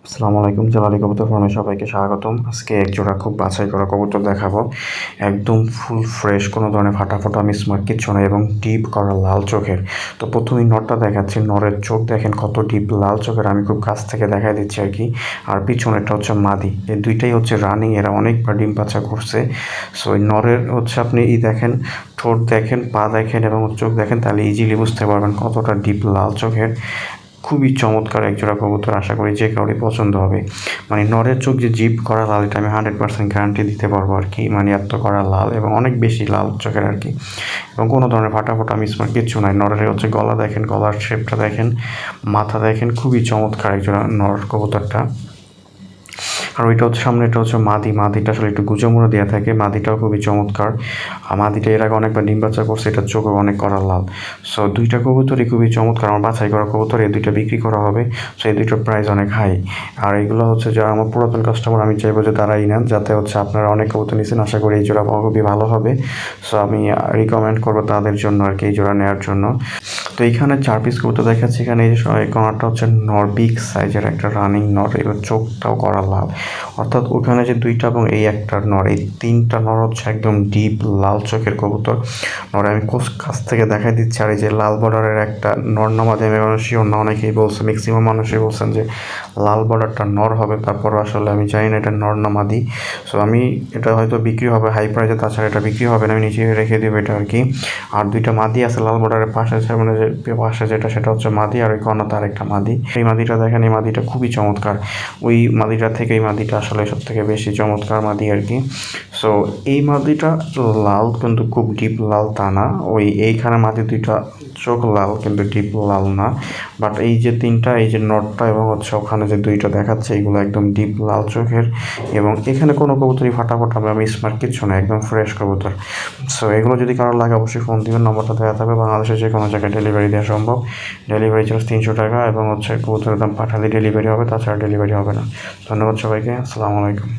আসসালামু আলাইকুম। জালালি কবুতর ফার্মে সবাইকে স্বাগতম। আজকে এক জোড়া খুব বাছাই করা কবুতর দেখাবো। একদম ফুল ফ্রেশ, কোনো ধরনের ফাটাফাটা মিসমার্ক কিচ্ছু নয় এবং ডিপ করা লাল চোখের। তো প্রথমেই নরটা দেখাচ্ছি। নরের চোখ দেখেন কত ডিপ লাল চোখের, আমি খুব কাছ থেকে দেখাই দিচ্ছি আর কি। আর পিছনেরটা হচ্ছে মাদি। এই দুইটাই হচ্ছে রানিং, এরা অনেকবার ডিম বাচ্চা করছে। সো এই নরের হচ্ছে আপনি দেখেন, ঠোঁট দেখেন, পা দেখেন এবং চোখ দেখেন, তাহলে ইজিলি বুঝতে পারবেন কতটা ডিপ লাল চোখের। খুবই চমৎকার একজোড়া কবুতর, আশা করি যে কাউরই পছন্দ হবে। মানে নরের চোখ যে জিপ করা লাল, এটা আমি 100% গ্যারান্টি দিতে পারবো আর কি। মানে এত করা লাল এবং অনেক বেশি লাল চোখের আর কি। এবং কোনো ধরনের ফাটাফাটা মিসমার্ক কিচ্ছু নাই। নরের হচ্ছে গলা দেখেন, গলার শেপটা দেখেন, মাথা দেখেন, খুবই চমৎকার একজোড়া নর কবুতরটা। আর ওইটা হচ্ছে সামনে, এটা হচ্ছে মাদি। মাদিটা আসলে একটু গুঁজোমুড়ো দেওয়া থাকে, মাদিটাও খুবই চমৎকার। আর মাদিটা এর আগে অনেকবার ডিম বাচ্চা করছে, এটার চোখও অনেক করা লাল। সো দুইটা কবুতরই খুবই চমৎকার। আমার বাছাই করা কবুতর, এই দুইটা বিক্রি করা হবে। সো এই দুইটার প্রাইস অনেক হাই। আর এগুলো হচ্ছে যারা আমার পুরাতন কাস্টমার, আমি চাইবো যে তারাই নেন, যাতে হচ্ছে আপনারা অনেক কবুতর নিচ্ছেন। আশা করি এই জোড়া খুবই ভালো হবে। সো আমি রিকমেন্ড করবো তাদের জন্য আর কি, এই জোড়া নেওয়ার জন্য। তো এইখানে 4 পিস কবুতর দেখাচ্ছি। এখানে এই কর্নারটা হচ্ছে নর, বিগ সাইজের একটা রানিং নর, এবার চোখটাও করা লাল। অর্থাৎ ওখানে যে দুইটা এবং এই একটা নর, এই তিনটা নর হচ্ছে একদম ডিপ লাল চোখের কবুতর। নরে আমি কাছ থেকে দেখাই দিচ্ছি। আর এই যে লাল বর্ডারের একটা নর নামাজ, আমি শিওর না, অনেকেই বলছে, ম্যাক্সিমাম মানুষই বলছেন যে লাল বর্ডারটা নর হবে। তারপর আসলে আমি জানি না এটা নর নামাদি। সো আমি এটা হয়তো বিক্রি হবে হাই প্রাইসে, তাছাড়া এটা বিক্রি হবে না, আমি নিচে রেখে দেবো এটা আর কি। আর দুইটা মাদি আছে লাল বর্ডারের পাশে, মানে যে পাশে যেটা, সেটা হচ্ছে মাদি। আর ওই কর্নার তার একটা মাদি। এই মাদিটা দেখেন, এই মাদিটা খুবই চমৎকার। ওই মাদিটা থেকে এই মাদিটা আসলে সব থেকে বেশি চমৎকার মাদি আর কি। সো এই মাদিটা লাল, কিন্তু খুব ডিপ লাল তা না। এইখানে মাদি দুইটা চোখ লাল, কিন্তু ডিপ লাল না। বাট এই যে তিনটা, এই যে নটটা এবং হচ্ছে ওখানে যে দুইটা দেখাচ্ছে, এগুলো একদম ডিপ লাল চোখের। এবং এখানে কোনো কবুতরই ফাটাফাটা বা মিসমার্ক কিচ্ছু না, একদম ফ্রেশ কবুতর। সো এগুলো যদি কারো লাগে অবশ্যই ফোন দিবেন, নম্বরটা দেওয়া থাকবে। বাংলাদেশের যে কোনো জায়গায় ডেলিভারি দেওয়া সম্ভব। ডেলিভারি চার্জ 300 টাকা এবং হচ্ছে কবুতরের দাম পাঠালে ডেলিভারি হবে, তাছাড়া ডেলিভারি হবে না। ধন্যবাদ সবাইকে। আসসালামু আলাইকুম।